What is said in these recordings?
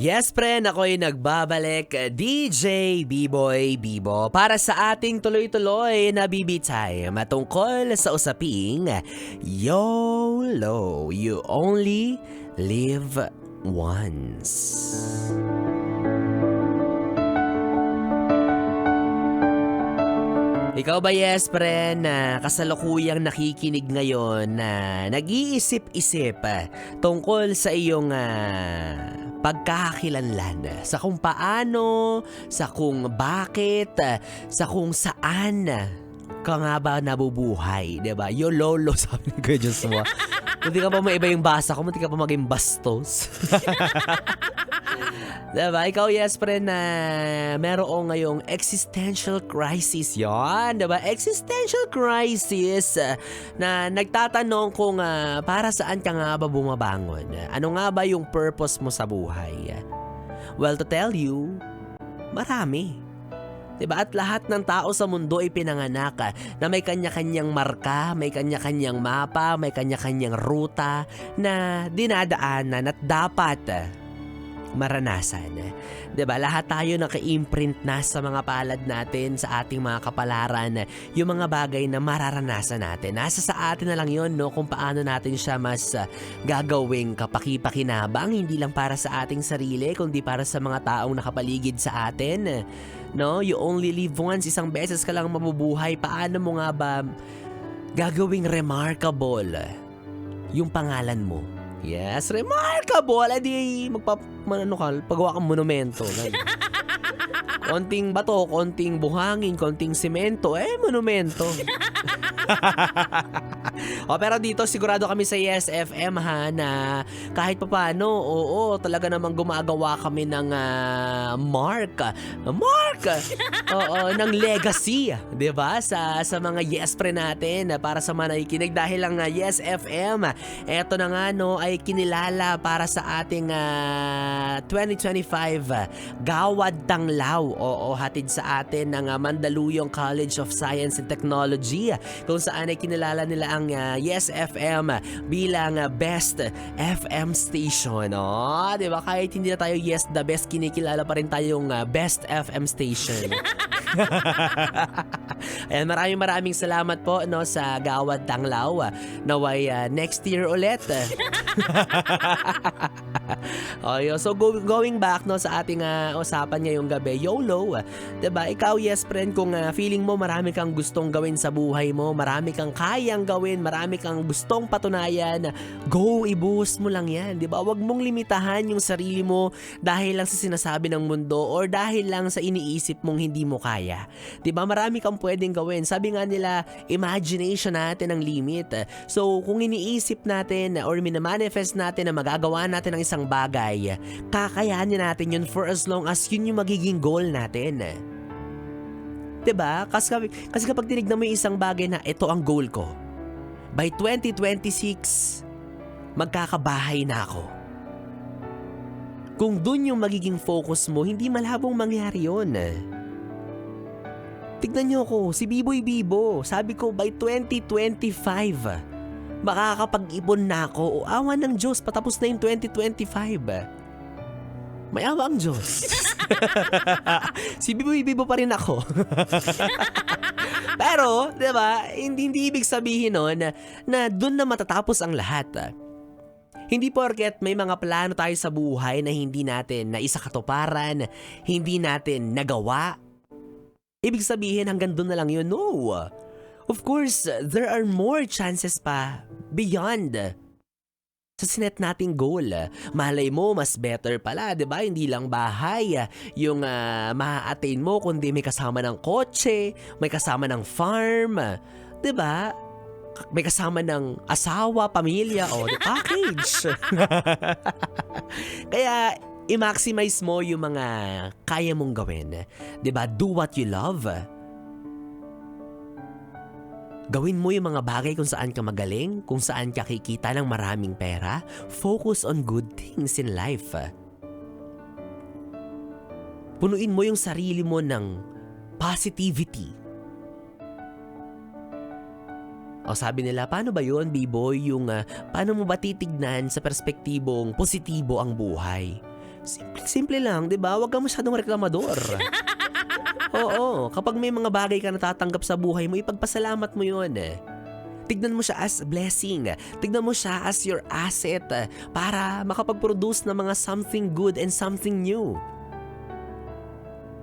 Yes, friend, ako'y nagbabalik, DJ B-Boy Bibo, para sa ating tuloy-tuloy na BB Time tungkol sa usaping YOLO, You Only Live Once. Ikaw ba, yes, friend, na kasalukuyang nakikinig ngayon na nag-iisip-isip tungkol sa iyong pagkakakilanlan, sa kung paano, sa kung bakit, sa kung saan ka nga ba nabubuhay, diba? YOLO, sabi ni Kuya Joshua. Hindi ka pa maiba yung basa ko, hindi ka pa maging bastos. Diba? Ikaw, yes, friend, na meron ngayong existential crisis yon, diba? Existential crisis na nagtatanong kung para saan ka nga ba bumabangon? Ano nga ba yung purpose mo sa buhay? Well, to tell you, marami. Diba? At lahat ng tao sa mundo ay pinanganak na may kanya-kanyang marka, may kanya-kanyang mapa, may kanya-kanyang ruta na dinadaanan at dapat maranasan. Diba? Lahat tayo naka-imprint na sa mga palad natin, sa ating mga kapalaran, yung mga bagay na mararanasan natin. Nasa sa atin na lang yun, no? Kung paano natin siya mas gagawing kapaki-pakinabang, hindi lang para sa ating sarili, kundi para sa mga taong nakapaligid sa atin. No? You only live once, isang beses ka lang mabubuhay. Paano mo nga ba gagawing remarkable yung pangalan mo? Yes, remarkable. Edi pagawa kang monumento. Konting bato, konting buhangin, konting simento, monumento. Pero dito sigurado kami sa Yes FM na kahit papaano, oo, talaga namang gumagawa kami ng mark, oo, ng legacy, 'di ba? Sa mga Yes Pre natin para sa mga nakikinig, dahil ang Yes FM, eto na nga no, ay kinilala para sa ating 2025 Gawad Tanglaw. Oo, hatid sa atin ng Mandaluyong College of Science and Technology, kung saan ay kinilala nila ang Yes FM bilang best FM station. Oh, 'di ba? Kahit hindi na tayo Yes the Best, kinikilala pa rin tayong best FM station. Ayan, maraming salamat po no sa Gawad Tanglaw. Naway next year ulit. Okay, so going back no sa ating usapan ngayong gabi, YOLO. 'Di ba? Ikaw, yes friend, kung feeling mo marami kang gustong gawin sa buhay mo, marami kang kayang gawin, marami kang gustong patunayan, go, i-boost mo lang 'yan, 'di ba? Huwag mong limitahan yung sarili mo dahil lang sa sinasabi ng mundo or dahil lang sa iniisip mong hindi mo kaya. 'Di ba? Marami kang pwedeng gawin. Sabi nga nila, imagination natin ang limit. So, kung iniisip natin or minamanifest natin na magagawa natin ang isang bagay, kakayanin natin yun for as long as yun yung magiging goal natin. 'Di ba? Kasi kapag tinignan mo yung isang bagay na ito ang goal ko, by 2026, magkakabahay na ako. Kung dun yung magiging focus mo, hindi malabong mangyari yun. Tignan nyo ako, si B-Boy Bibo, sabi ko by 2025, makakapag-ipon na ako. O awa ng Diyos, patapos na yung 2025. May awa ang Diyos. Si B-Boy Bibo pa rin ako. Pero, di ba, hindi ibig sabihin nun na dun na matatapos ang lahat. Hindi porket may mga plano tayo sa buhay na hindi natin naisakatuparan, hindi natin nagawa, ibig sabihin hanggang dun na lang yun. No. Of course, there are more chances pa beyond sa sinet nating goal. Malay mo, mas better pala, 'di ba? Hindi lang bahay yung ma-attain mo, kundi may kasama ng kotse, may kasama ng farm, 'di ba? May kasama ng asawa, pamilya, o the package. Kaya i-maximize mo yung mga kaya mong gawin. 'Di ba? Do what you love. Gawin mo yung mga bagay kung saan ka magaling, kung saan ka kikita ng maraming pera. Focus on good things in life. Punuin mo yung sarili mo ng positivity. O sabi nila, paano ba yun, B-Boy? Yung paano mo ba titignan sa perspektibong positibo ang buhay? Simple lang, 'di ba? Huwag kang masyadong reklamador. Oo, kapag may mga bagay ka natatanggap sa buhay mo, ipagpasalamat mo 'yon. Tignan mo siya as blessing. Tignan mo siya as your asset para makapag-produce ng mga something good and something new.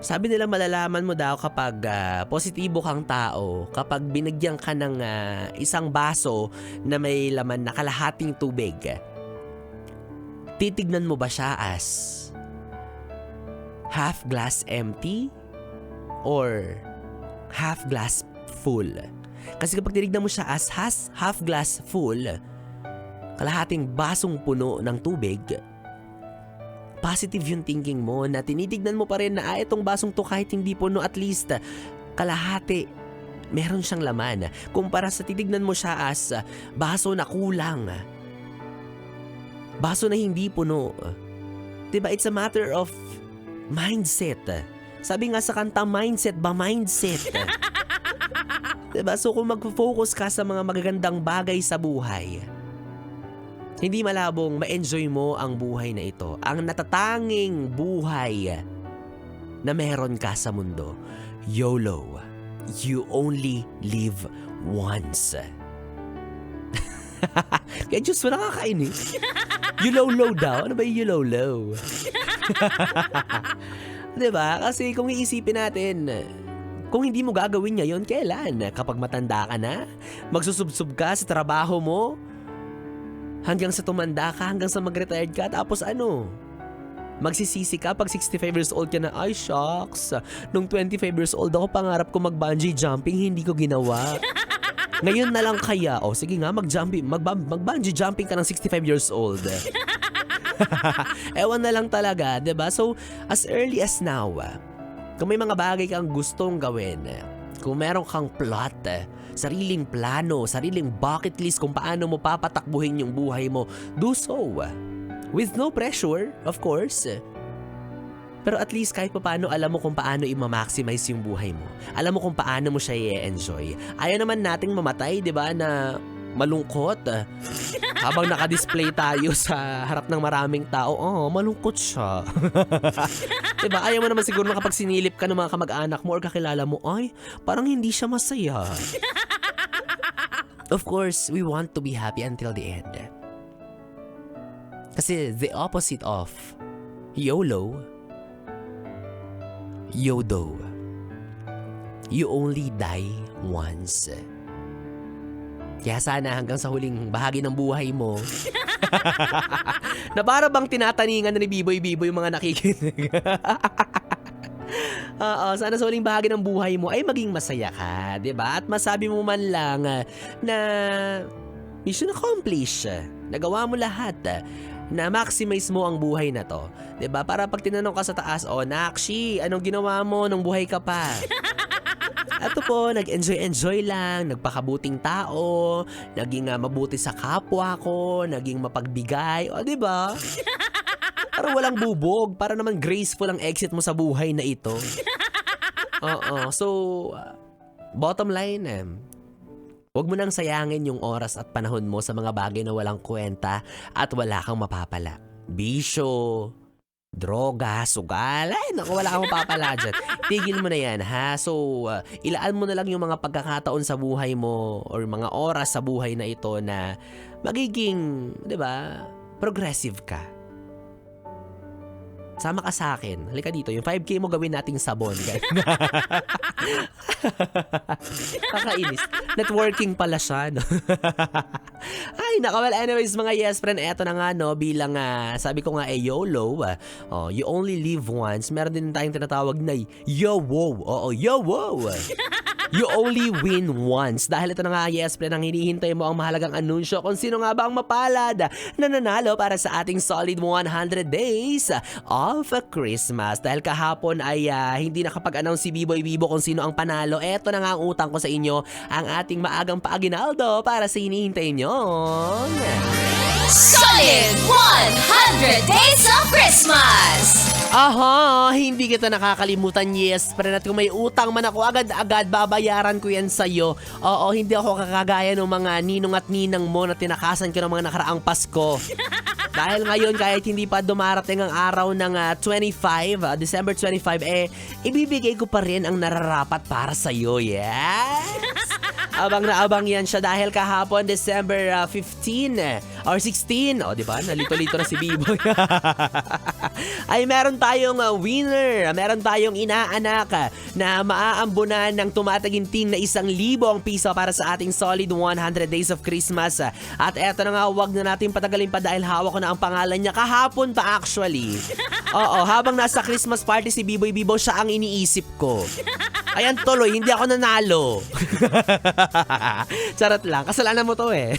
Sabi nila malalaman mo daw kapag positibo kang tao, kapag binigyan ka ng isang baso na may laman na kalahating tubig. Titignan mo ba siya as half glass empty or half glass full? Kasi kapag tinignan mo siya as half glass full, kalahating basong puno ng tubig, positive yung thinking mo na tinitignan mo pa rin na itong basong to kahit hindi puno, at least kalahati meron siyang laman. Kumpara sa titignan mo siya as baso na kulang, baso na hindi puno. Diba, it's a matter of mindset. Sabi nga sa kanta, mindset ba mindset? Diba? So kung mag-focus ka sa mga magagandang bagay sa buhay, hindi malabong ma-enjoy mo ang buhay na ito. Ang natatanging buhay na meron ka sa mundo. YOLO. You only live once. Kaya Diyos mo nakakainis. YOLO daw. Ano ba yung YOLO? Diba? Kasi kung iisipin natin, kung hindi mo gagawin ngayon, kailan? Kapag matanda ka na? Magsusubsub ka sa trabaho mo? Hanggang sa tumanda ka, hanggang sa mag-retired ka, tapos ano? Magsisisi ka pag 65 years old ka na, ay shucks, nung 25 years old ako, pangarap ko mag-bungee jumping, hindi ko ginawa. Ngayon na lang kaya, sige nga, mag-bungee jumping ka ng 65 years old. Ewan na lang talaga, 'di ba? So, as early as now, kung may mga bagay kang gustong gawin, kung meron kang plot, sariling plano, sariling bucket list kung paano mo papatakbuhin yung buhay mo, do so. With no pressure, of course. Pero at least kahit paano alam mo kung paano i-maximize yung buhay mo. Alam mo kung paano mo siya i-enjoy. Ayaw naman nating mamatay, 'di ba, na malungkot. Habang naka-display tayo sa harap ng maraming tao, malungkot siya. Diba? Ayaw mo naman siguro na kapag sinilip ka ng mga kamag-anak mo or kakilala mo, ay, parang hindi siya masaya. Of course, we want to be happy until the end. Kasi the opposite of YOLO, YODO. You only die once. Kaya sana hanggang sa huling bahagi ng buhay mo, na para bang tinataningan na ni Biboy yung mga nakikinig. Sana sa huling bahagi ng buhay mo ay maging masaya ka, 'di ba? At masabi mo man lang na mission accomplished. Nagawa mo lahat. Na maximize mo ang buhay na to. 'Di ba? Para pag tinanong ka sa taas, Nakshi, anong ginawa mo nung buhay ka pa? Ato po, nag-enjoy lang, nagpakabuting tao, naging mabuti sa kapwa ko, naging mapagbigay, di ba? Para walang bubog, para naman graceful ang exit mo sa buhay na ito. So, bottom line, huwag mo nang sayangin yung oras at panahon mo sa mga bagay na walang kwenta at wala kang mapapala. Bisyo, droga, sugal, ay naku, wala kang mapapala dyan. Tigil mo na yan, ha? So, ilaan mo na lang yung mga pagkakataon sa buhay mo or mga oras sa buhay na ito na magiging, di ba, progressive ka. Sama ka sa akin. Halika dito, yung 5K mo gawin nating sabon. Kakainis. Networking pala siya, no? Ay, naka, well, anyways, mga yes friend, eto na nga, no, bilang, sabi ko nga, YOLO, you only live once. Meron din tayong tinatawag na YOWO. YOWO. You only win once. Dahil ito na nga, yes friend, ang hinihintay mo ang mahalagang anunsyo kung sino nga ba ang mapalad na nanalo para sa ating solid 100 days of Christmas. Dahil kahapon ay hindi nakapag-announce si Biboy Bibo kung sino ang panalo. Eto na nga ang utang ko sa inyo, ang ating maagang paaginaldo para sa hinihintay nyo. Solid 100 Days of Christmas! Aha, hindi kita nakakalimutan, yes friend. At kung may utang man ako, agad-agad babayaran ko yan sa'yo. Oo, hindi ako kakagaya ng mga ninong at ninang mo na tinakasan ko ng mga nakaraang Pasko. Dahil ngayon kahit hindi pa dumarating ang araw ng 25, December 25, ibibigay ko pa rin ang nararapat para sa'yo, yes? Abang na abang yan siya dahil kahapon December 15 or 16, o diba? Nalito-lito na si Biboy. Ay meron tayong winner, meron tayong inaanak na maaambunan ng tumataginting na 1,000 piso para sa ating solid 100 days of Christmas. At eto na nga, wag na natin patagalin pa dahil hawak ko na ang pangalan niya kahapon pa actually. Oo, habang nasa Christmas party si Biboy Bibo, siya ang iniisip ko. Ayan tuloy, hindi ako nanalo. Charot lang, kasalanan mo to eh.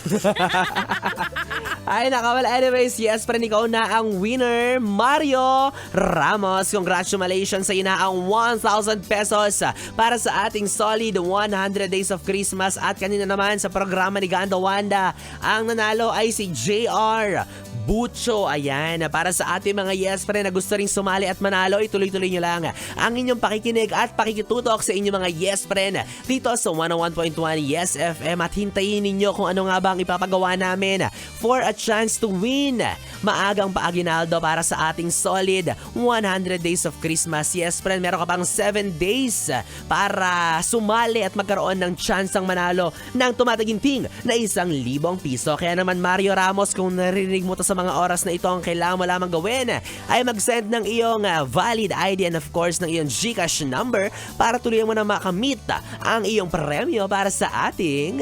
Ay naka, well anyways, yes friend, ikaw na ang winner, Mario Ramos. Congratulations sa iyo na ang 1,000 pesos para sa ating solid 100 days of Christmas. At kanina naman sa programa ni Ganda Wanda, ang nanalo ay si JR Bucho. Ayan, para sa ating mga yes friend na gusto rin sumali at manalo, ituloy-tuloy nyo lang ang inyong pakikinig at pakikitutok sa inyong mga yes friend dito sa 101.1 Yes FM at hintayin ninyo kung ano nga ba ang ipapagawa namin for a chance to win maagang paaginaldo para sa ating solid 100 days of Christmas. Yes friend, meron ka pang 7 days para sumali at magkaroon ng chance ang manalo ng tumataginting na 1,000 piso. Kaya naman Mario Ramos, kung narinig mo to sa mga oras na ito, ang kailangan mo lamang gawin ay mag-send ng iyong valid ID and of course ng iyong GCash number para tuloy mo na makamit ang iyong premyo para sa ating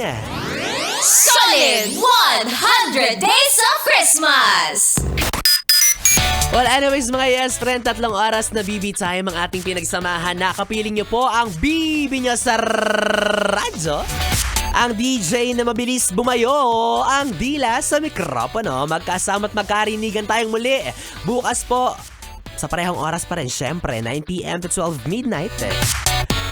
Solid 100 Days of Christmas! Well anyways mga yes friend, 3 oras na BB time ang ating pinagsamahan. Nakapiling nyo po ang BB nyo sa radyo. Ang DJ na mabilis bumayo, ang dila sa mikropono. Magkasama at magkarinigan tayong muli bukas po sa parehong oras pa rin, syempre 9 PM to 12 midnight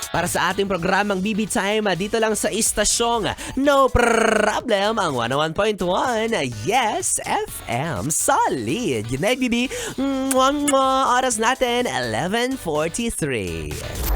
para sa ating programang BB Time dito lang sa istasyong No Problem, ang 101.1 Yes FM Solid. Yun na BB, oras natin 11:43.